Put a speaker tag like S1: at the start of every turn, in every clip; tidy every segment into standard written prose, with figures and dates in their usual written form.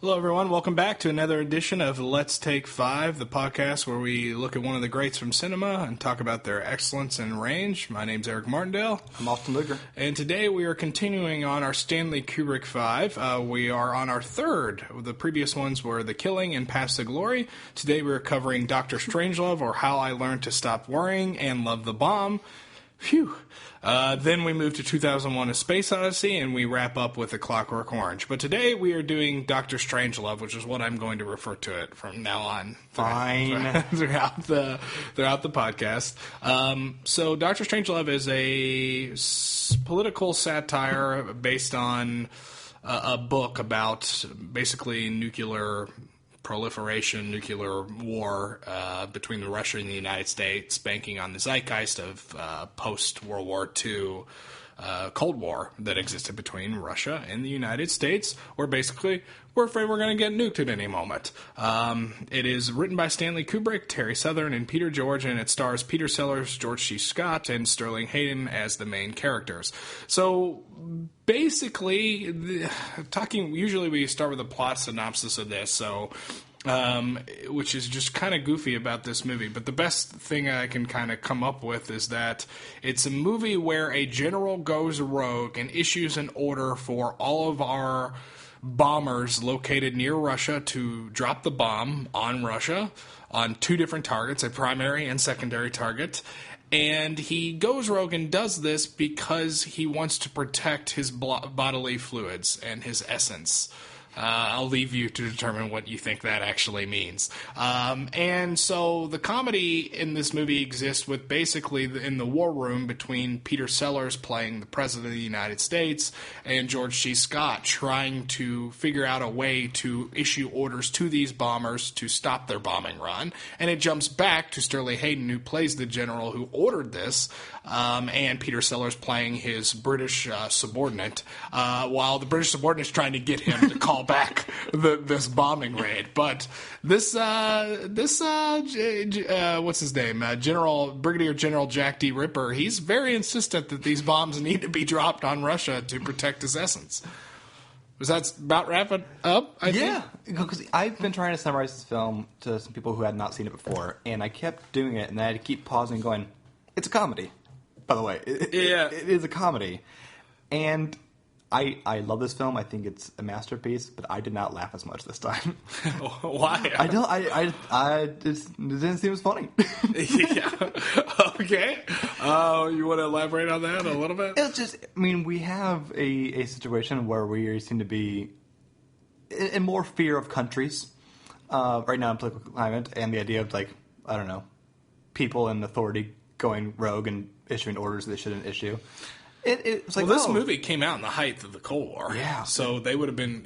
S1: Hello, everyone. Welcome back to another edition of Let's Take Five, the podcast where we look at one of the greats from cinema and talk about their excellence and range. My name's Ray Martindale.
S2: I'm Austin Luger.
S1: And today we are continuing on our Stanley Kubrick Five. We are on our third. The previous ones were The Killing and Paths to Glory. Today we are covering Dr. Strangelove, or How I Learned to Stop Worrying and Love the Bomb. Phew. Then we move to 2001: A Space Odyssey, and we wrap up with The Clockwork Orange. But today we are doing Dr. Strangelove, which is what I'm going to refer to it from now on.
S2: Fine.
S1: Throughout the podcast. So Dr. Strangelove is a political satire based on a book about basically nuclear proliferation, nuclear war between Russia and the United States, banking on the zeitgeist of post-World War II Cold War that existed between Russia and the United States, where basically we're afraid we're going to get nuked at any moment. It is written by Stanley Kubrick, Terry Southern, and Peter George, and it stars Peter Sellers, George C. Scott, and Sterling Hayden as the main characters. So basically, usually we start with a plot synopsis of this, which is just kind of goofy about this movie. But the best thing I can kind of come up with is that it's a movie where a general goes rogue and issues an order for all of our bombers located near Russia to drop the bomb on Russia on two different targets, a primary and secondary target. And he goes rogue and does this because he wants to protect his bodily fluids and his essence. I'll leave you to determine what you think that actually means. And so the comedy in this movie exists with basically in the war room between Peter Sellers playing the President of the United States and George C. Scott trying to figure out a way to issue orders to these bombers to stop their bombing run. And it jumps back to Sterling Hayden, who plays the general who ordered this, and Peter Sellers playing his British subordinate, while the British subordinate is trying to get him to call back this bombing raid. But what's his name? Brigadier General Jack D. Ripper, he's very insistent that these bombs need to be dropped on Russia to protect his essence. Was that about wrap it up? I think?
S2: Because I've been trying to summarize this film to some people who had not seen it before, and I kept doing it, and then I had to keep pausing and going, it's a comedy, by the way. It is a comedy. And I love this film. I think it's a masterpiece, but I did not laugh as much this time.
S1: Why?
S2: It didn't seem as funny.
S1: Yeah. Okay. You want to elaborate on that a little bit?
S2: It's just, we have a situation where we seem to be in more fear of countries right now in political climate, and the idea of, people in authority going rogue and issuing orders they shouldn't issue. It's like,
S1: this movie came out in the height of the Cold War.
S2: Yeah.
S1: So they would have been,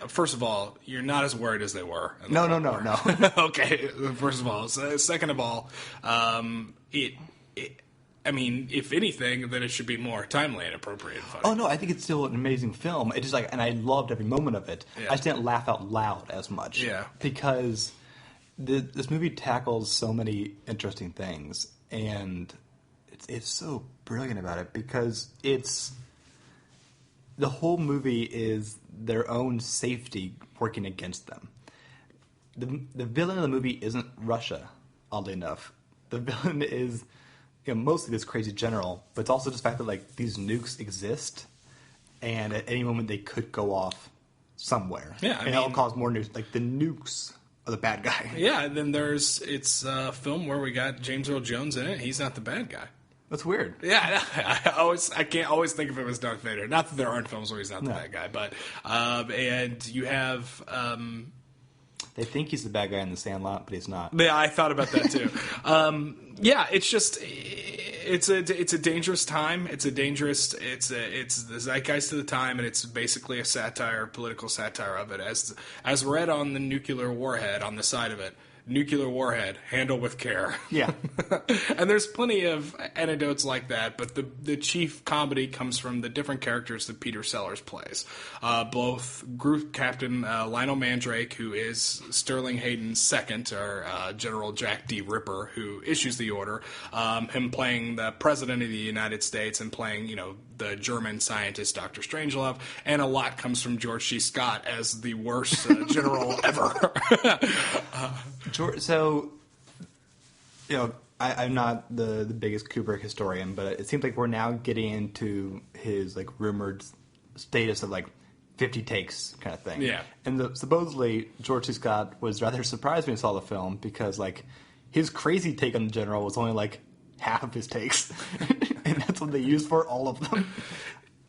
S1: first of all, you're not as worried as they were.
S2: No.
S1: Okay, first of all. Second of all, if anything, then it should be more timely and appropriate and funny.
S2: Oh, no, I think it's still an amazing film. It's just and I loved every moment of it. Yeah. I just didn't laugh out loud as much.
S1: Yeah.
S2: Because this movie tackles so many interesting things, and it's so brilliant about it, because the whole movie is their own safety working against them. The villain of the movie isn't Russia, oddly enough. The villain is mostly this crazy general, but it's also just the fact that these nukes exist, and at any moment they could go off somewhere.
S1: Yeah,
S2: and it'll cause more nukes. The nukes are the bad guy.
S1: Yeah, and then it's a film where we got James Earl Jones in it. He's not the bad guy.
S2: That's weird.
S1: Yeah, I can't always think of him as Darth Vader. Not that there aren't films where he's not the bad guy, but and you have.
S2: They think he's the bad guy in The Sandlot, but he's not.
S1: Yeah, I thought about that too. It's just it's a dangerous time. It's the zeitgeist of the time, and it's basically a satire, political satire of it, as read on the nuclear warhead on the side of it. nuclear warhead, handle with care.
S2: Yeah.
S1: And there's plenty of anecdotes like that, but the chief comedy comes from the different characters that Peter Sellers plays. Both Group Captain Lionel Mandrake, who is Sterling Hayden's second, or General Jack D. Ripper, who issues the order, him playing the President of the United States and playing, the German scientist Dr. Strangelove, and a lot comes from George C. Scott as the worst general ever.
S2: I'm not the biggest Kubrick historian, but it seems like we're now getting into his rumored status of 50 takes kind of thing.
S1: Yeah.
S2: And supposedly George C. Scott was rather surprised when he saw the film because his crazy take on the general was only half of his takes, and that's what they used for all of them.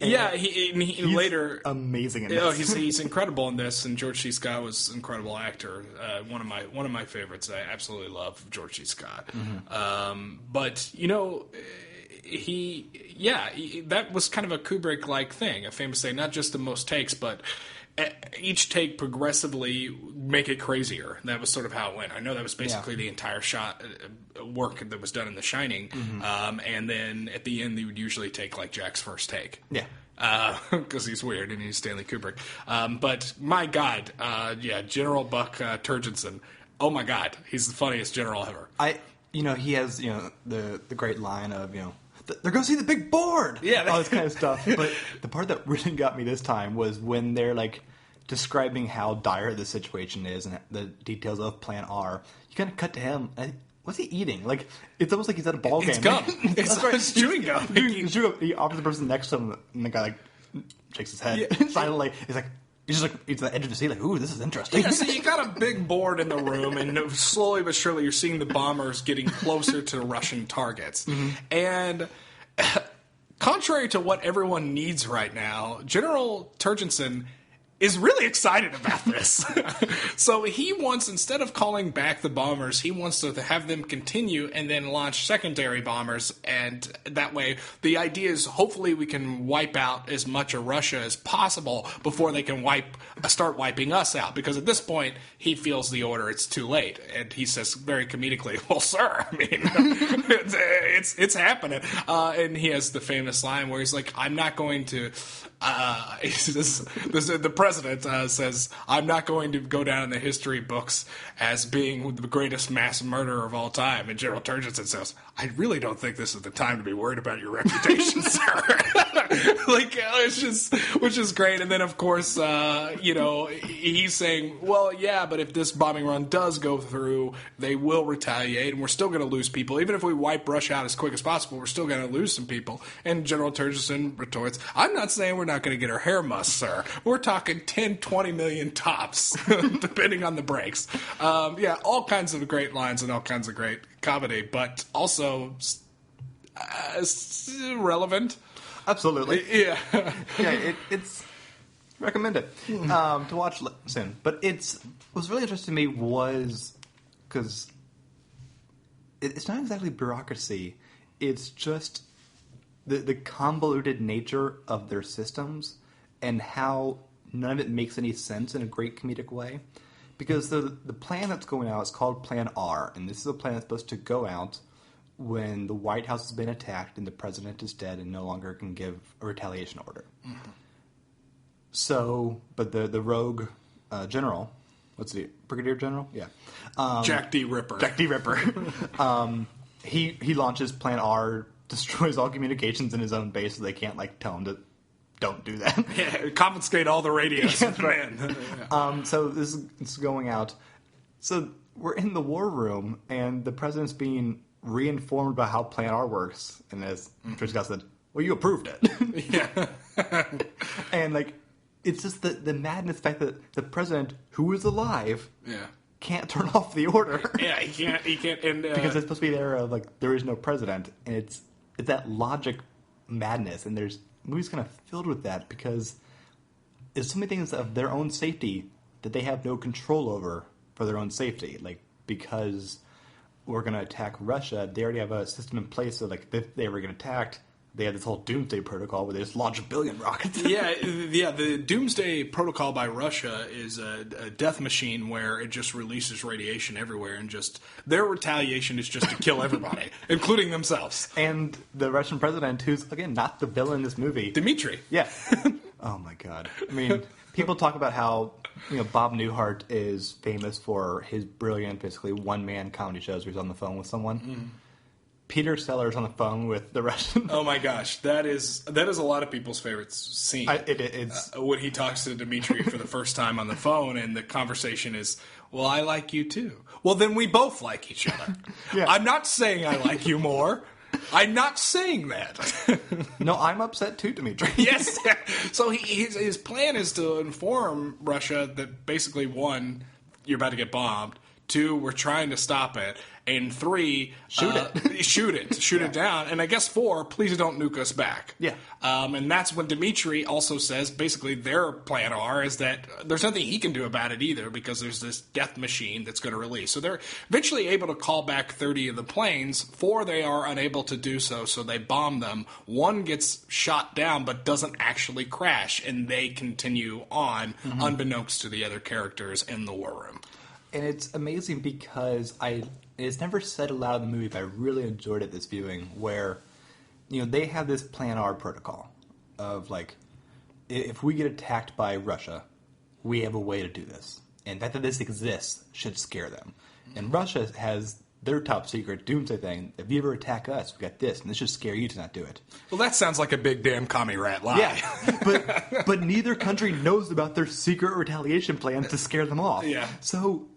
S2: And
S1: yeah, he later
S2: amazing in this.
S1: He's incredible in this, and George C. Scott was an incredible actor. One of my favorites. I absolutely love George C. Scott. Mm-hmm. But that was kind of a Kubrick-like thing, a famous thing. Not just the most takes, but each take progressively make it crazier. That was sort of how it went. I know that was basically the entire shot work that was done in The Shining, mm-hmm. And then at the end they would usually take Jack's first take.
S2: Yeah.
S1: Because he's weird and he's Stanley Kubrick. But my God, General Buck Turgidson. Oh my God, he's the funniest general ever.
S2: He has the great line of they're going to see the big board.
S1: Yeah,
S2: all this kind of stuff. But the part that really got me this time was when they're describing how dire the situation is and the details of Plan R. You kind of cut to him. What's he eating? It's almost like he's at a ball game.
S1: It's gum. It's chewing gum.
S2: He offers the person next to him, and the guy shakes his head silently. He's he's just he's at the edge of the seat, ooh, this is interesting.
S1: Yeah, so you got a big board in the room, and slowly but surely you're seeing the bombers getting closer to Russian targets. Mm-hmm. And contrary to what everyone needs right now, General Turgidson is really excited about this. So he wants, instead of calling back the bombers, he wants to have them continue and then launch secondary bombers. And that way, the idea is hopefully we can wipe out as much of Russia as possible before they can start wiping us out. Because at this point, he feels the order, it's too late. And he says very comedically, well, sir, I mean, it's happening. And he has the famous line where he's like, I'm not going to... the president says, I'm not going to go down in the history books as being the greatest mass murderer of all time. And General Turgidson says, I really don't think this is the time to be worried about your reputation, sir. Which is great. And then, of course, he's saying, well, yeah, but if this bombing run does go through, they will retaliate, and we're still going to lose people. Even if we wipe Russia out as quick as possible, we're still going to lose some people. And General Turgidson retorts, I'm not saying we're not going to get our hair mussed, sir. We're talking 10, 20 million tops, depending on the breaks. All kinds of great lines and all kinds of great comedy, but also relevant.
S2: Absolutely.
S1: Yeah.
S2: It's recommend it to watch soon. But what was really interesting to me was because it's not exactly bureaucracy. It's just the convoluted nature of their systems and how none of it makes any sense in a great comedic way. Because the plan that's going out is called Plan R, and this is a plan that's supposed to go out when the White House has been attacked and the president is dead and no longer can give a retaliation order. Mm-hmm. So, but the rogue general, what's the Brigadier General? Yeah.
S1: Jack D. Ripper.
S2: Jack D. Ripper. He launches Plan R, destroys all communications in his own base so they can't tell him to don't do that.
S1: Yeah, confiscate all the radios.
S2: Yeah, right. So this is going out. So we're in the war room, and the president's being reinformed about how Plan R works. And as George Scott said, well, you approved it.
S1: Yeah.
S2: And it's just the madness fact that the president, who is alive, can't turn off the order.
S1: Yeah, he can't. And,
S2: because it's supposed to be there of there is no president, and it's that logic madness, and there's movies kind of filled with that because there's so many things of their own safety that they have no control over for their own safety. Because we're going to attack Russia, they already have a system in place so if they ever get attacked, they had this whole doomsday protocol where they just launch 1 billion rockets.
S1: Yeah. The doomsday protocol by Russia is a death machine where it just releases radiation everywhere, and just their retaliation is just to kill everybody, including themselves.
S2: And the Russian president, who's, again, not the villain in this movie.
S1: Dmitri.
S2: Yeah. Oh, my God. I mean, people talk about how, Bob Newhart is famous for his brilliant, basically, one-man comedy shows where he's on the phone with someone. Mm. Peter Sellers on the phone with the Russian.
S1: Oh my gosh, that is a lot of people's favorite scene.
S2: It's
S1: when he talks to Dmitri for the first time on the phone, and the conversation is, "Well, I like you too." Well, then we both like each other. Yeah. I'm not saying I like you more. I'm not saying that.
S2: No, I'm upset too, Dmitri.
S1: Yes. So his plan is to inform Russia that basically, 1, you're about to get bombed. 2, we're trying to stop it. And 3, shoot it down. And I guess 4, please don't nuke us back.
S2: Yeah.
S1: And that's when Dmitri also says, basically their plan R is that there's nothing he can do about it either, because there's this death machine that's going to release. So they're eventually able to call back 30 of the planes. 4, they are unable to do so, so they bomb them. 1 gets shot down but doesn't actually crash, and they continue on, unbeknownst to the other characters in the war room.
S2: And it's amazing because it's never said aloud in the movie, but I really enjoyed it this viewing, where, they have this Plan R protocol of, like, if we get attacked by Russia, we have a way to do this. And the fact that this exists should scare them. And Russia has their top secret doomsday thing. If you ever attack us, we got this, and this should scare you to not do it.
S1: Well, that sounds like a big damn commie rat lie.
S2: Yeah, but neither country knows about their secret retaliation plan to scare them off.
S1: Yeah.
S2: So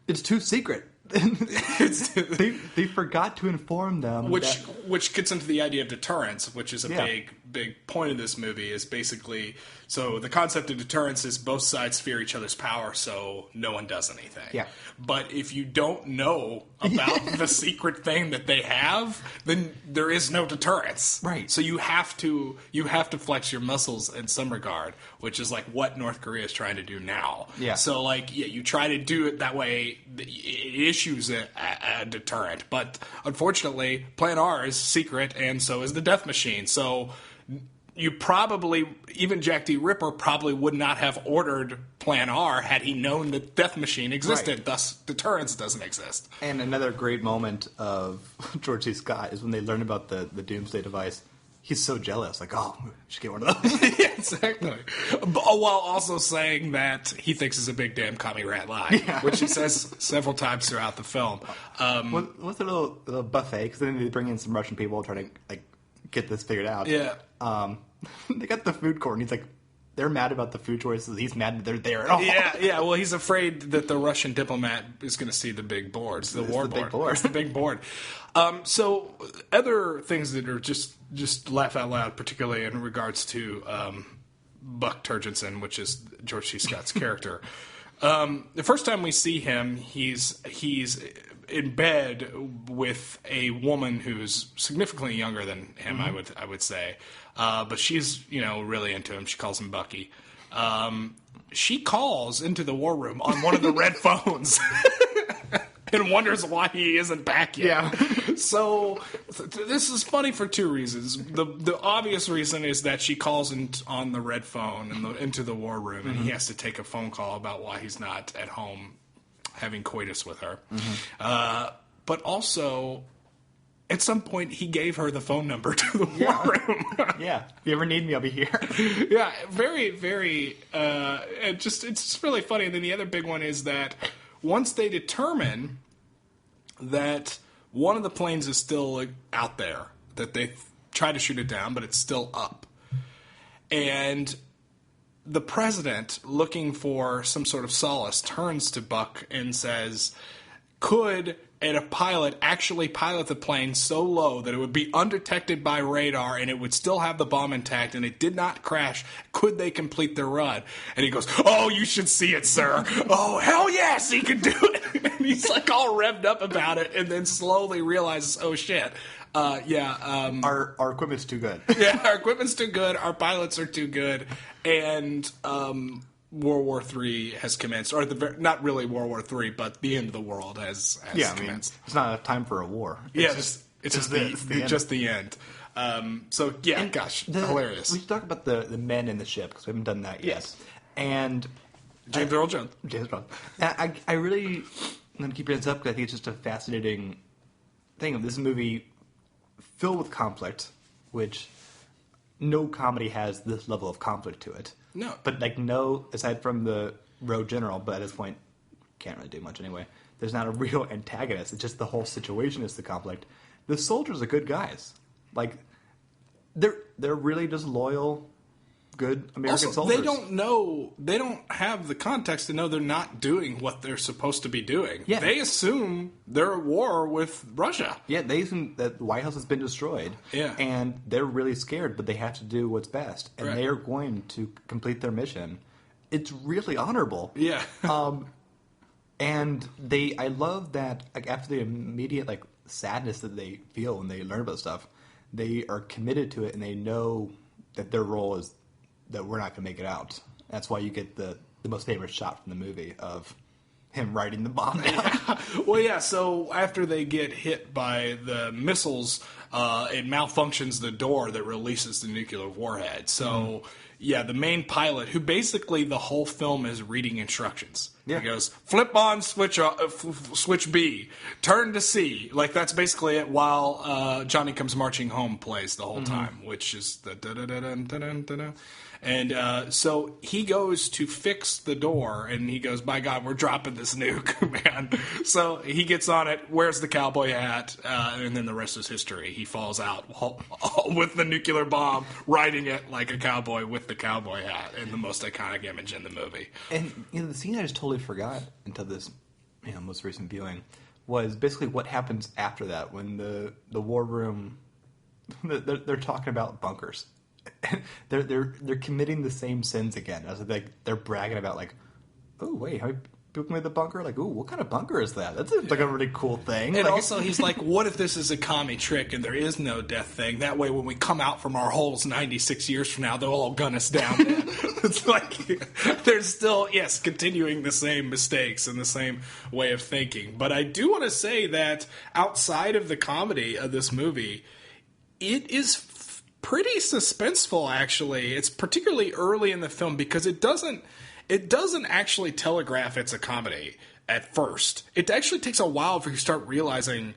S2: it's too secret. They forgot to inform them.
S1: Which gets into the idea of deterrence, which is a big point of this movie, is basically, so the concept of deterrence is both sides fear each other's power, so no one does anything.
S2: Yeah.
S1: But if you don't know about the secret thing that they have, then there is no deterrence.
S2: Right.
S1: So you have to flex your muscles in some regard, which is like what North Korea is trying to do now.
S2: Yeah.
S1: So you try to do it that way, it issues a deterrent. But unfortunately, Plan R is secret, and so is the death machine. So you probably, even Jack D. Ripper probably would not have ordered Plan R had he known that Death Machine existed. Right. Thus, deterrence doesn't exist.
S2: And another great moment of George C. Scott is when they learn about the Doomsday device. He's so jealous, like, oh, we should get one of those.
S1: Yeah, exactly. While also saying that he thinks it's a big damn commie rat lie, which he says several times throughout the film.
S2: What's the little buffet? Because then they bring in some Russian people trying to get this figured out.
S1: Yeah.
S2: They got the food court, and he's like, they're mad about the food choices. He's mad that they're there at all.
S1: Yeah. Well, he's afraid that the Russian diplomat is going to see the big board. It's the war board. It's the big board. So other things that are just laugh out loud, particularly in regards to Buck Turgidson, which is George C. Scott's character. The first time we see him, he's in bed with a woman who's significantly younger than him. I would say, but she's really into him. She calls him Bucky. She calls into the war room on one of the red phones and wonders why he isn't back yet.
S2: Yeah.
S1: So this is funny for 2 reasons. The obvious reason is that she calls on the red phone into the war room, and he has to take a phone call about why he's not at home having coitus with her. But also, at some point, he gave her the phone number to the war room.
S2: Yeah. If you ever need me, I'll be here.
S1: Yeah. Very, very, it's just really funny. And then the other big one is that once they determine that one of the planes is still out there, that they try to shoot it down, but it's still up. And the president, looking for some sort of solace, turns to Buck and says, could a pilot actually pilot the plane so low that it would be undetected by radar and it would still have the bomb intact and it did not crash? Could they complete their run? And he goes, oh, you should see it, sir. Oh, hell yes, he could do it. And he's like all revved up about it, and then slowly realizes, oh, shit.
S2: Our equipment's too good.
S1: Yeah, our equipment's too good. Our pilots are too good. And World War III has commenced. Or not really World War III, but the end of the world has commenced.
S2: It's not a time for a war.
S1: It's just the end. So yeah, gosh, hilarious.
S2: We should talk about the men in the ship because we haven't done that yet.
S1: Yes.
S2: And
S1: James Earl Jones.
S2: James Earl. And I really want to keep this up because I think it's just a fascinating thing of this movie filled with conflict, which no comedy has this level of conflict to it.
S1: No.
S2: But like no, aside from the road general, but at this point can't really do much anyway. There's not a real antagonist. It's just the whole situation is the conflict. The soldiers are good guys. Like they're really just loyal, good American soldiers.
S1: They don't have the context to know they're not doing what they're supposed to be doing.
S2: Yeah.
S1: They assume they're at war with Russia.
S2: Yeah, they assume that the White House has been destroyed.
S1: Yeah.
S2: And they're really scared, but they have to do what's best. And
S1: Right.
S2: they are going to complete their mission. It's really honorable.
S1: Yeah.
S2: And I love that, like, after the immediate, like, sadness that they feel when they learn about stuff, they are committed to it and they know that their role is that we're not going to make it out. That's why you get the most famous shot from the movie of him writing the bomb down.
S1: Well, yeah, so after they get hit by the missiles, it malfunctions the door that releases the nuclear warhead. So, yeah, the main pilot, who basically the whole film is reading instructions.
S2: Yeah.
S1: He goes, flip on, switch B, turn to C. Like, that's basically it while Johnny Comes Marching Home plays the whole time, which is the da-da-da-da-da-da-da. And so he goes to fix the door, and he goes, by God, we're dropping this nuke, man. So he gets on it, wears the cowboy hat, and then the rest is history. He falls out with the nuclear bomb, riding it like a cowboy with the cowboy hat, in the most iconic image in the movie.
S2: And the scene I just totally forgot until this most recent viewing was basically what happens after that when the war room they're talking about bunkers. they're committing the same sins again. As like they're bragging about like, oh wait, how people made the bunker? Like, ooh, what kind of bunker is that? That's like a really cool thing.
S1: And
S2: like,
S1: also, he's like, what if this is a commie trick and there is no death thing? That way, when we come out from our holes 96 years from now, they'll all gun us down. It's like, they're still, yes, continuing the same mistakes and the same way of thinking. But I do want to say that outside of the comedy of this movie, it is pretty suspenseful, actually. It's particularly early in the film because it doesn't actually telegraph it's a comedy at first. It actually takes a while for you to start realizing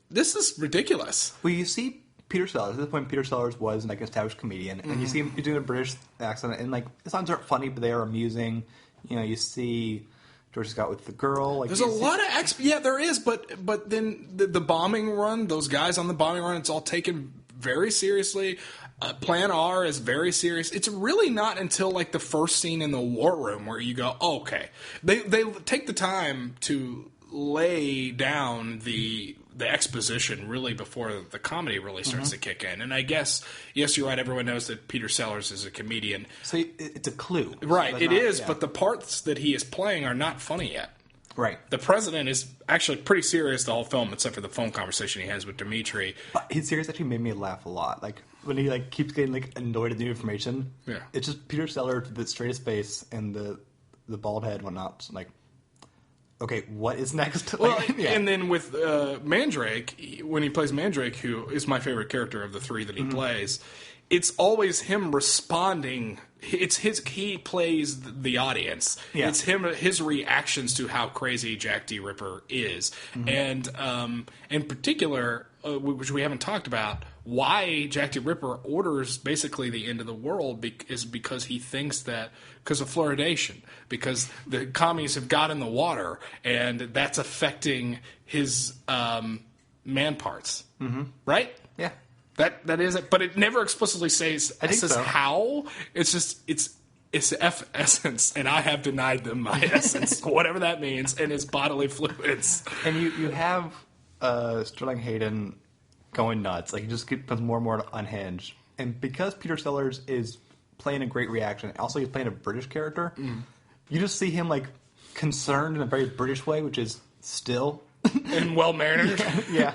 S1: this is ridiculous.
S2: Well, you see Peter Sellers. At this point, Peter Sellers was like an established comedian, and you see him doing a British accent, and like the songs aren't funny, but they are amusing. You see George Scott with the girl. Like,
S1: there's a lot of yeah, there is, but then the bombing run, those guys on the bombing run, it's all taken very seriously. Plan R is very serious. It's really not until like the first scene in the war room where you go, oh, okay. They take the time to lay down the exposition really before the comedy really starts to kick in. And I guess, yes, you're right. Everyone knows that Peter Sellers is a comedian.
S2: So it's a clue.
S1: Right,
S2: So
S1: it is,
S2: yeah.
S1: but the parts that he is playing are not funny yet.
S2: Right.
S1: The president is actually pretty serious the whole film, except for the phone conversation he has with Dimitri.
S2: But his series actually made me laugh a lot. Like when he like keeps getting like annoyed at the new information.
S1: Yeah.
S2: It's just Peter Sellers with the straightest face and the bald head and whatnot. So, like, okay, what is next?
S1: Well,
S2: Like, yeah.
S1: and then with Mandrake, when he plays Mandrake, who is my favorite character of the three that he plays, it's always him responding. He plays the audience.
S2: Yeah.
S1: It's his reactions to how crazy Jack D. Ripper is, and in particular, which we haven't talked about, why Jack D. Ripper orders basically the end of the world is because he thinks that because of fluoridation, because the commies have got in the water, and that's affecting his man parts. Right?
S2: Yeah.
S1: That is it, but it never explicitly says
S2: so.
S1: how. It's just it's essence, and I have denied them my essence, whatever that means, and it's bodily fluids.
S2: And you have Sterling Hayden going nuts. Like he just becomes more and more unhinged. And because Peter Sellers is playing a great reaction, also he's playing a British character. You just see him like concerned in a very British way, which is still.
S1: And well-mannered.
S2: Yeah.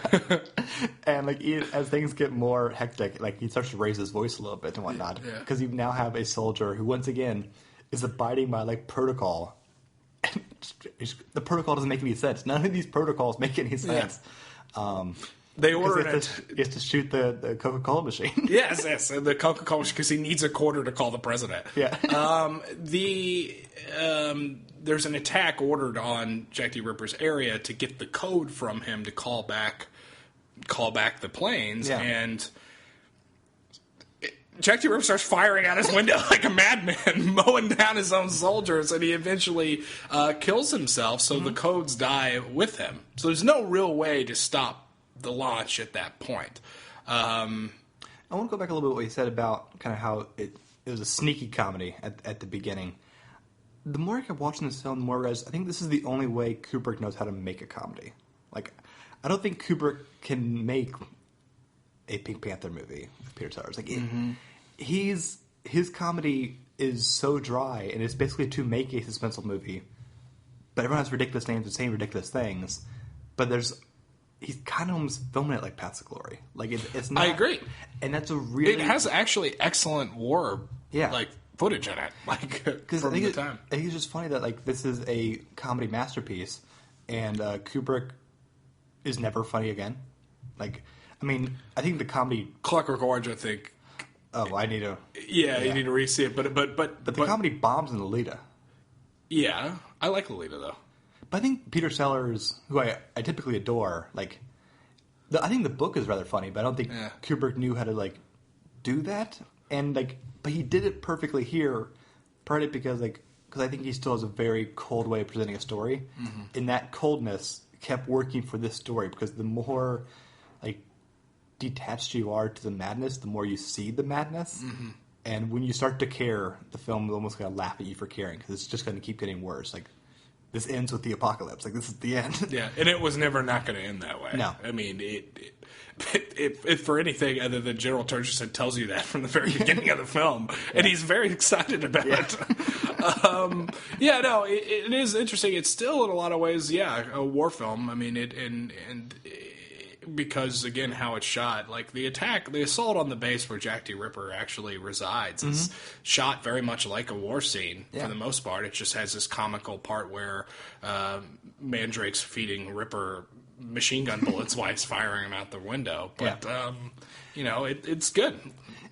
S2: And like as things get more hectic, like he starts to raise his voice a little bit and whatnot. Because you now have a soldier who once again is abiding by like protocol. The protocol doesn't make any sense. None of these protocols make any sense.
S1: They order
S2: he has to shoot the Coca-Cola machine.
S1: Yes, and the Coca-Cola, because he needs a quarter to call the president.
S2: Yeah.
S1: There's an attack ordered on Jack the Ripper's area to get the code from him to call back the planes, and Jack the Ripper starts firing out his window like a madman, mowing down his own soldiers, and he eventually kills himself, so the codes die with him. So there's no real way to stop the launch at that point.
S2: I want to go back a little bit what you said about kind of how it was a sneaky comedy at the beginning. The more I kept watching this film, the more I realized I think this is the only way Kubrick knows how to make a comedy. Like, I don't think Kubrick can make a Pink Panther movie with Peter Sellers. Like, his comedy is so dry, and it's basically to make a suspenseful movie. But everyone has ridiculous names and saying ridiculous things. But he's kind of almost filming it like Paths of Glory. Like, it's not.
S1: I agree,
S2: and that's a really.
S1: It has actually excellent war, footage in it, from the time.
S2: I think it's just funny that this is a comedy masterpiece, and Kubrick is never funny again. I think the comedy
S1: Clockwork Orange, I think.
S2: Oh, I need to.
S1: Yeah, you need to re-see it, but
S2: the comedy bombs in Lolita.
S1: Yeah, I like Lolita though.
S2: But I think Peter Sellers, who I typically adore, I think the book is rather funny, but I don't think Kubrick knew how to do that, and but he did it perfectly here. Partly because I think he still has a very cold way of presenting a story, and that coldness kept working for this story because the more detached you are to the madness, the more you see the madness. And when you start to care, the film is almost going to laugh at you for caring because it's just going to keep getting worse. This ends with the apocalypse. This is the end.
S1: Yeah, and it was never not going to end that way.
S2: No.
S1: I mean, it for anything other than General Turgidson tells you that from the very beginning of the film, and he's very excited about it. It is interesting. It's still in a lot of ways, a war film. I mean, because again, how it's shot, the assault on the base where Jack the Ripper actually resides is shot very much like a war scene for the most part. It just has this comical part where Mandrake's feeding Ripper machine gun bullets while he's firing them out the window. But it's good,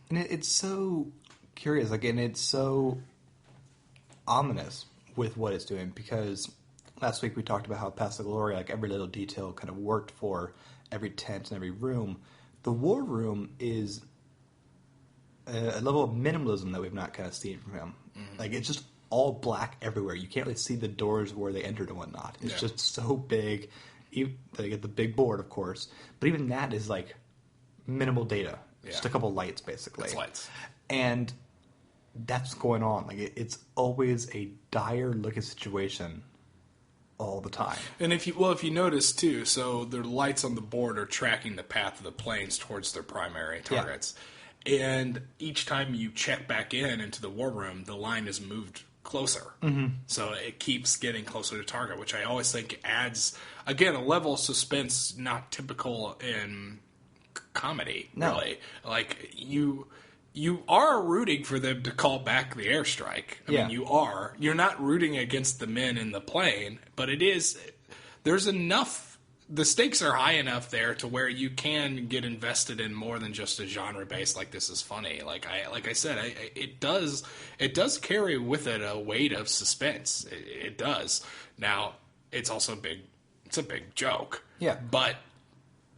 S2: and it's so curious, and it's so ominous with what it's doing because last week we talked about how Paths of Glory, every little detail kind of worked for every tent and every room. The war room is a level of minimalism that we've not kind of seen from him. It's just all black everywhere. You can't really see the doors where they entered and whatnot. It's just so big. They get the big board, of course, but even that is minimal data. Just a couple lights, basically.
S1: It's lights,
S2: and that's going on. It's always a dire looking situation all the time.
S1: And if you notice too, so the lights on the board are tracking the path of the planes towards their primary targets. And each time you check back into the war room, the line is moved closer. So it keeps getting closer to target, which I always think adds, again, a level of suspense not typical in comedy, really. You are rooting for them to call back the airstrike. I mean, you are. You're not rooting against the men in the plane, but there's enough, the stakes are high enough there to where you can get invested in more than just a genre base this is funny. Like I said, it does carry with it a weight of suspense. It does. Now, it's also it's a big joke.
S2: Yeah.
S1: But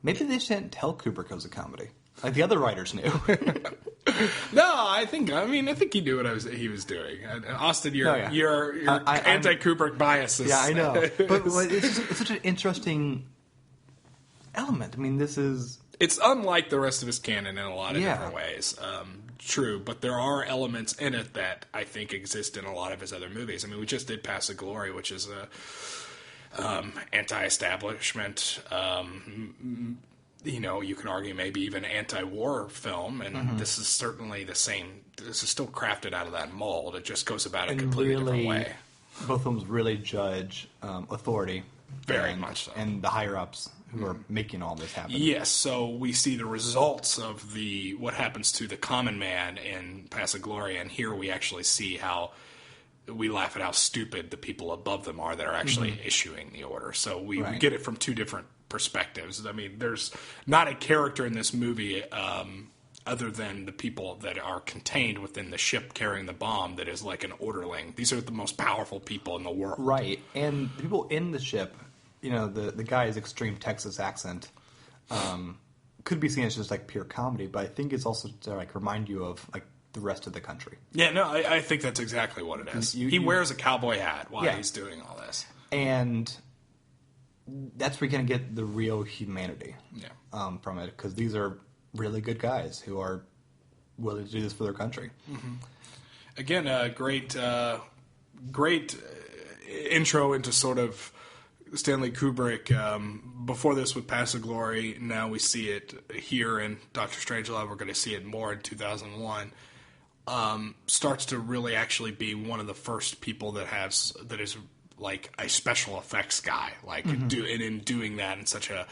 S2: maybe they shouldn't tell Kubrick it was a comedy. The other writers knew.
S1: No, I think he knew what he was doing. Austin, your anti-Kubrick bias is...
S2: Yeah, I know. But it's such an interesting element. I mean, this is...
S1: It's unlike the rest of his canon in a lot of different ways. True, but there are elements in it that I think exist in a lot of his other movies. I mean, we just did Paths of Glory, which is a anti-establishment... you can argue maybe even anti-war film, and this is certainly the same. This is still crafted out of that mold. It just goes about it a completely different way.
S2: Both films really judge authority.
S1: Very much so.
S2: And the higher-ups who are making all this happen.
S1: Yes, so we see the results of what happens to the common man in Paths of Glory, and here we actually see how we laugh at how stupid the people above them are that are actually issuing the order. So we get it from two different perspectives. I mean, there's not a character in this movie other than the people that are contained within the ship carrying the bomb that is like an orderling. These are the most powerful people in the world.
S2: Right. And the people in the ship, the guy's extreme Texas accent could be seen as just like pure comedy, but I think it's also to like remind you of like the rest of the country.
S1: Yeah, no, I think that's exactly what it is. He wears a cowboy hat while he's doing all this.
S2: And that's where you're going to get the real humanity from it, because these are really good guys who are willing to do this for their country.
S1: Mm-hmm. Again, great intro into sort of Stanley Kubrick. Before this with Paths of Glory, now we see it here in Doctor Strangelove. We're going to see it more in 2001. Starts to really actually be one of the first people that is like a special effects guy, like and in doing that in such a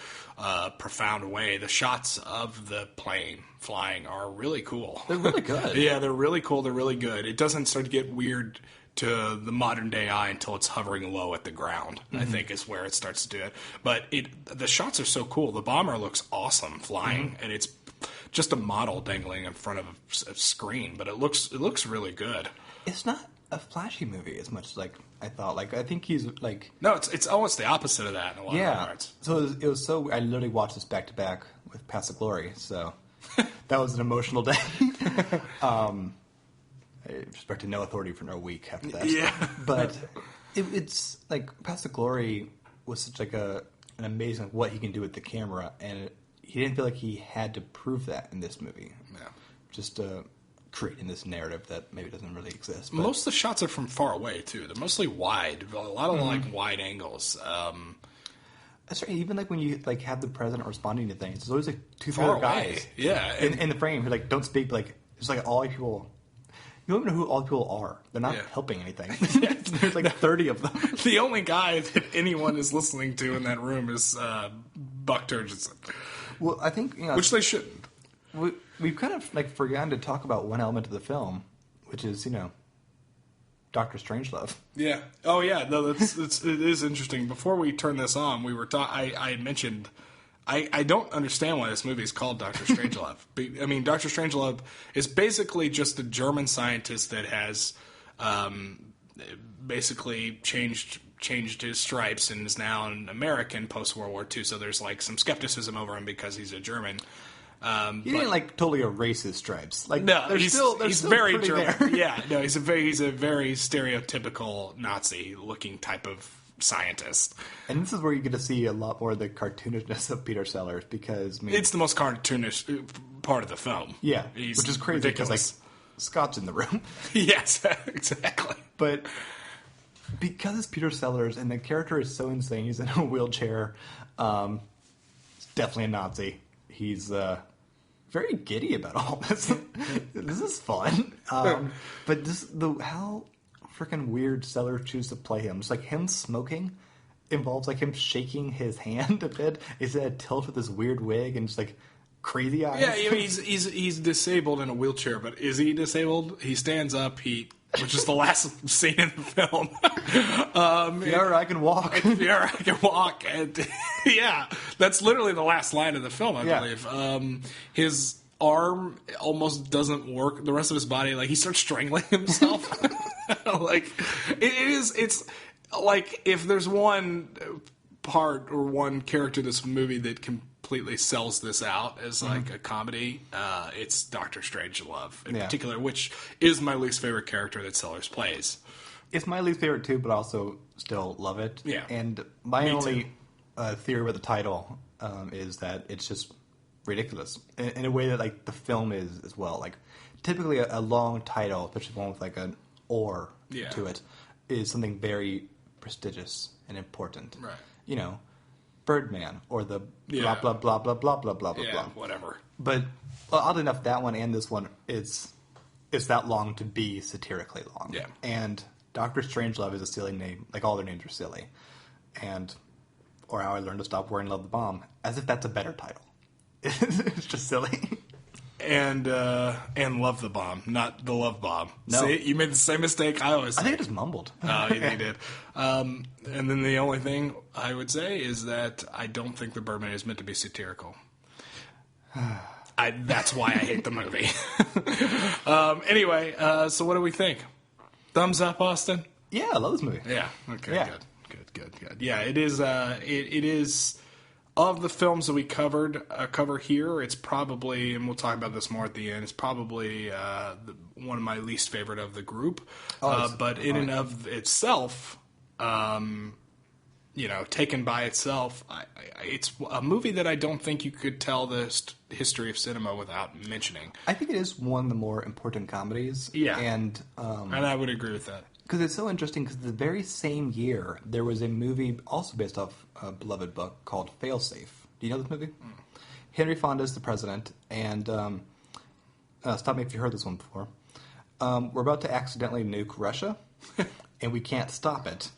S1: profound way. The shots of the plane flying are really cool.
S2: They're really good.
S1: Yeah, they're really cool. They're really good. It doesn't start to get weird to the modern day eye until it's hovering low at the ground. I think is where it starts to do it. But the shots are so cool. The bomber looks awesome flying, and it's just a model dangling in front of a screen. But it looks really good.
S2: It's not a flashy movie as much as like I thought. Like I think he's like
S1: no, it's almost the opposite of that in a lot of regards.
S2: So it was so I literally watched this back to back with Paths of Glory. So that was an emotional day. I expected no authority for no week after that.
S1: Yeah,
S2: but it's like Paths of Glory was such like an amazing what he can do with the camera, and he didn't feel like he had to prove that in this movie.
S1: Yeah,
S2: just creating this narrative that maybe doesn't really exist.
S1: But most of the shots are from far away too. They're mostly wide. A lot of like wide angles.
S2: That's right. Even like when you like have the president responding to things, there's always like two
S1: far
S2: other guys.
S1: Yeah,
S2: in the frame who like don't speak. But, like there's like all these people. You don't even know who all the people are. They're not helping anything. There's like 30 of them.
S1: The only guy that anyone is listening to in that room is Buck Turgidson.
S2: Well, I think
S1: which they shouldn't.
S2: We've kind of like forgotten to talk about one element of the film, which is Doctor Strangelove.
S1: Yeah. Oh yeah. No, it is interesting. Before we turn this on, we were I had mentioned. I don't understand why this movie is called Doctor Strangelove. I mean, Doctor Strangelove is basically just a German scientist that has basically changed his stripes and is now an American post World War II. So there's like some skepticism over him because he's a German.
S2: He didn't like totally erase his stripes. Like
S1: no,
S2: he's
S1: very German.
S2: There.
S1: Yeah, no, he's a very stereotypical Nazi-looking type of scientist.
S2: And this is where you get to see a lot more of the cartoonishness of Peter Sellers because
S1: it's the most cartoonish part of the film.
S2: Yeah, which is crazy because like Scott's in the room.
S1: Yes, exactly.
S2: But because it's Peter Sellers and the character is so insane, he's in a wheelchair. It's definitely a Nazi. He's very giddy about all this. This is fun. But how freaking weird Sellers choose to play him. It's like him smoking involves like him shaking his hand a bit. Is it a tilt with this weird wig and just like crazy eyes?
S1: Yeah, he's disabled in a wheelchair, but is he disabled? He stands up. Which is the last scene in the film.
S2: Yeah, I can walk.
S1: Yeah, I can walk. And yeah, that's literally the last line of the film, I believe. His arm almost doesn't work. The rest of his body, like he starts strangling himself. Like it's like if there's one part or one character in this movie that completely sells this out as like a comedy, it's Doctor Strangelove in particular, which is my least favorite character that Sellers plays.
S2: It's my least favorite too, but I also still love it.
S1: Yeah,
S2: and my only theory with the title is that it's just ridiculous in a way that like the film is as well. Like typically a long title, especially one with like an "or" to it, is something very prestigious and important.
S1: Right.
S2: Birdman or the blah blah blah blah blah blah blah blah.
S1: Whatever.
S2: But oddly enough, that one and this one is that long to be satirically long.
S1: Yeah.
S2: And Doctor Strangelove is a silly name. Like all their names are silly. Or How I Learned to Stop Worrying, Love the Bomb. As if that's a better title. It's just silly.
S1: and Love the Bomb, not the Love Bomb.
S2: No.
S1: See, you made the same mistake I always
S2: I think I
S1: make.
S2: just mumbled.
S1: Oh, you did. And then the only thing I would say is that I don't think the Birdman is meant to be satirical. That's why I hate the movie. Anyway, so what do we think? Thumbs up, Austin?
S2: Yeah, I love this movie.
S1: Yeah. Okay.
S2: Yeah.
S1: Good. Yeah, it is. It is. Of the films that we cover here, it's probably, and we'll talk about this more at the end, it's probably one of my least favorite of the group. But in and of itself, taken by itself, it's a movie that I don't think you could tell the history of cinema without mentioning.
S2: I think it is one of the more important comedies.
S1: Yeah.
S2: And
S1: I would agree with that.
S2: because it's so interesting, because the very same year, there was a movie also based off a beloved book called Failsafe. Do you know this movie? Henry Fonda is the president, and stop me if you heard this one before. We're about to accidentally nuke Russia, and we can't stop it.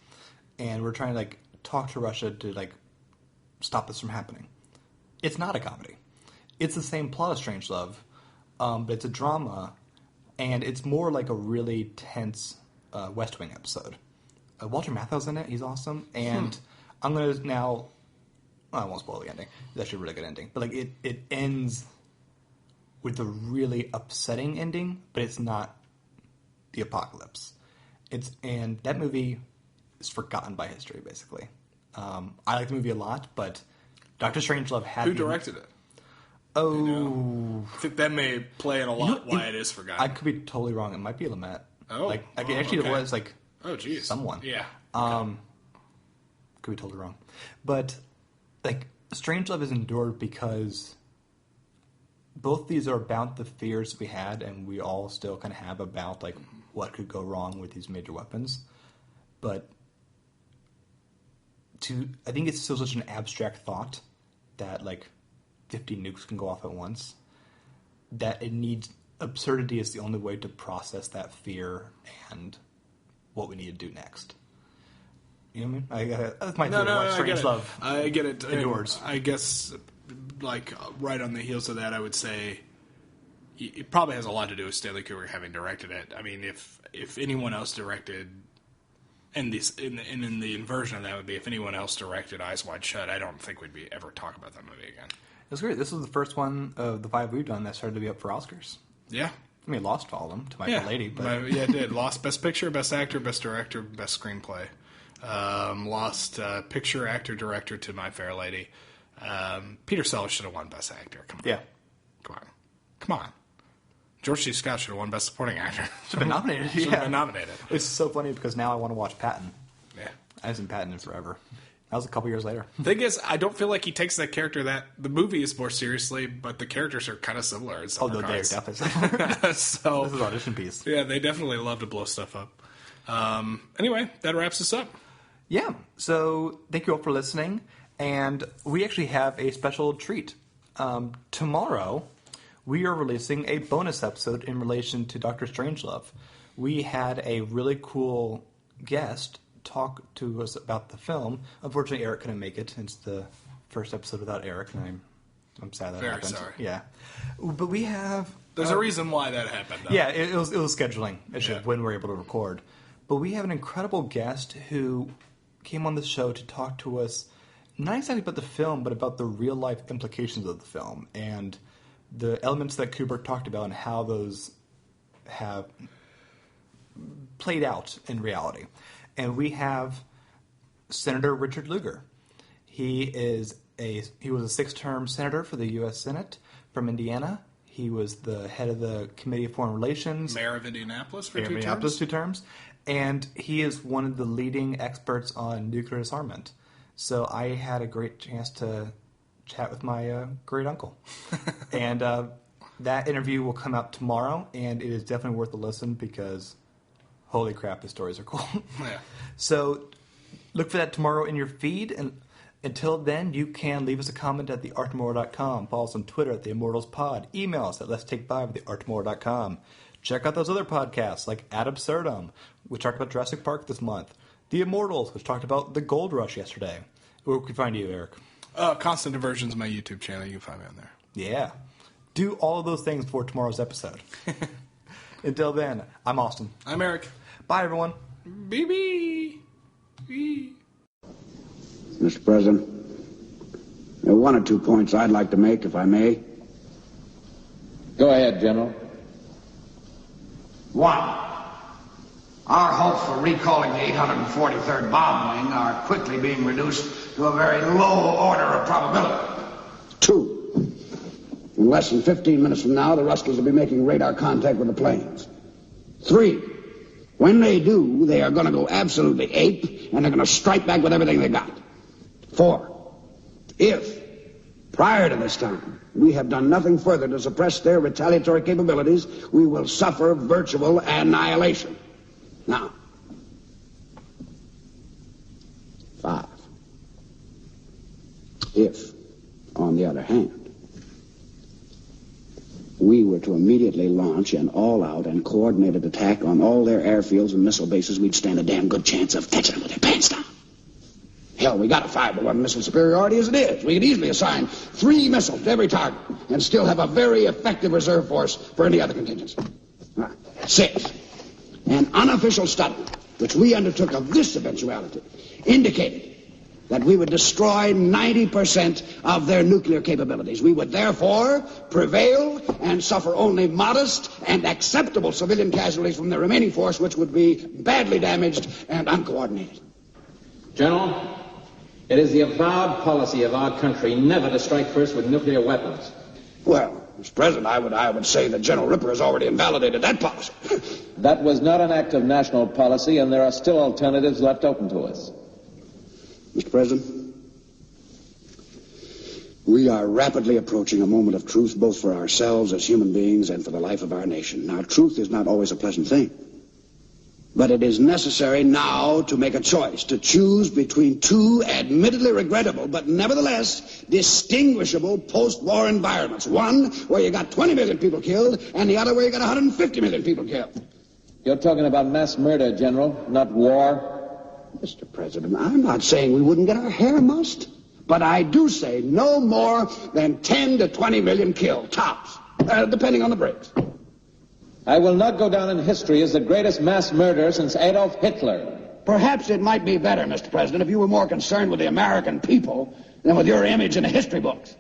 S2: And we're trying to talk to Russia to stop this from happening. It's not a comedy. It's the same plot as Strangelove, but it's a drama, and it's more like a really tense West Wing episode. Walter Matthau's in it. He's awesome. And I'm going to now... Well, I won't spoil the ending. It's actually a really good ending. But it ends with a really upsetting ending, but it's not the apocalypse. And that movie is forgotten by history, basically. I like the movie a lot, but Dr. Strangelove had...
S1: Who directed it?
S2: Oh...
S1: I think that may play in a lot why it is forgotten.
S2: I could be totally wrong. It might be Lumet.
S1: Oh.
S2: Actually,
S1: okay.
S2: it was
S1: Oh, geez.
S2: someone.
S1: Yeah.
S2: Could be totally wrong. But, Strangelove is endured because both these are about the fears we had and we all still kind of have about, what could go wrong with these major weapons. But I think it's still such an abstract thought that, 50 nukes can go off at once, that it needs... Absurdity is the only way to process that fear and what we need to do next. You know what I mean? That's my theory. Strangelove.
S1: I get it.
S2: Endures.
S1: I guess, right on the heels of that, I would say it probably has a lot to do with Stanley Kubrick having directed it. I mean, if anyone else directed, and in the inversion of that would be if anyone else directed Eyes Wide Shut, I don't think we'd ever talk about that movie again.
S2: It was great. This was the first one of the 5 we've done that started to be up for Oscars.
S1: Yeah.
S2: I mean, lost all of them to my lady. But...
S1: Yeah, it did. Lost Best Picture, Best Actor, Best Director, Best Screenplay. Lost Picture, Actor, Director to My Fair Lady. Peter Sellers should have won Best Actor. Come on.
S2: Yeah.
S1: Come on. George C. Scott should have won Best Supporting Actor.
S2: Should have been nominated.
S1: Should have been nominated.
S2: It's so funny because now I want to watch Patton.
S1: Yeah.
S2: I haven't seen Patton in forever. That was a couple years later.
S1: Thing is, I don't feel like he takes that character the movie is more seriously, but the characters are kind of similar in some regards.
S2: They're definitely
S1: So
S2: this is an audition piece.
S1: Yeah, they definitely love to blow stuff up. Anyway, that wraps us up.
S2: Yeah. So thank you all for listening, and we actually have a special treat. Tomorrow, we are releasing a bonus episode in relation to Dr. Strangelove. We had a really cool guest talk to us about the film. Unfortunately, Eric couldn't make it. It's the first episode without Eric, and I'm sad that
S1: Very
S2: happened.
S1: sorry.
S2: Yeah, but we have.
S1: There's a reason why that happened, though.
S2: Yeah, it was scheduling issue when we were able to record. But we have an incredible guest who came on the show to talk to us, not exactly about the film, but about the real life implications of the film and the elements that Kubrick talked about and how those have played out in reality. And we have Senator Richard Lugar. He was a 6-term senator for the U.S. Senate from Indiana. He was the head of the Committee of Foreign Relations.
S1: Mayor of Indianapolis for 2 terms.
S2: Indianapolis 2 terms. And he is one of the leading experts on nuclear disarmament. So I had a great chance to chat with my great uncle. And that interview will come out tomorrow, and it is definitely worth a listen because... holy crap, the stories are cool.
S1: Yeah.
S2: So look for that tomorrow in your feed. And until then, you can leave us a comment at theartmore.com. Follow us on Twitter at theImmortalsPod. Email us at let'stakefive@theartmore.com. Check out those other podcasts like Ad Absurdum, which talked about Jurassic Park this month. The Immortals, which talked about the Gold Rush yesterday. Where can we find you, Eric?
S1: Constant Diversion's my YouTube channel. You can find me on there.
S2: Yeah. do all of those things for tomorrow's episode. Until then, I'm Austin.
S1: I'm Eric.
S2: Bye, everyone.
S1: BB.
S3: Mr. President, there are one or two points I'd like to make, if I may.
S4: Go ahead, General.
S5: One, our hopes for recalling the 843rd bomb wing are quickly being reduced to a very low order of probability.
S3: Two, in less than 15 minutes from now, the Rustlers will be making radar contact with the planes. Three, when they do, they are going to go absolutely ape, and they're going to strike back with everything they got. Four, if, prior to this time, we have done nothing further to suppress their retaliatory capabilities, we will suffer virtual annihilation. Now, 5, if, on the other hand, we were to immediately launch an all-out and coordinated attack on all their airfields and missile bases, we'd stand a damn good chance of catching them with their pants down. Hell, we got a 5-to-1 missile superiority as it is. We could easily assign 3 missiles to every target and still have a very effective reserve force for any other contingency. 6, an unofficial study which we undertook of this eventuality indicated that we would destroy 90% of their nuclear capabilities. We would therefore prevail and suffer only modest and acceptable civilian casualties from the remaining force, which would be badly damaged and uncoordinated.
S4: General, it is the avowed policy of our country never to strike first with nuclear weapons.
S3: Well, Mr. President, I would say that General Ripper has already invalidated that policy.
S4: That was not an act of national policy, and there are still alternatives left open to us.
S3: Mr. President, we are rapidly approaching a moment of truth, both for ourselves as human beings and for the life of our nation. Now, truth is not always a pleasant thing. But it is necessary now to make a choice, to choose between two admittedly regrettable, but nevertheless distinguishable post-war environments. One where you got 20 million people killed, and the other where you got 150 million people killed.
S4: You're talking about mass murder, General, not war.
S3: Mr. President, I'm not saying we wouldn't get our hair mussed, but I do say no more than 10 to 20 million killed, tops, depending on the breaks.
S4: I will not go down in history as the greatest mass murderer since Adolf Hitler.
S3: Perhaps it might be better, Mr. President, if you were more concerned with the American people than with your image in the history books.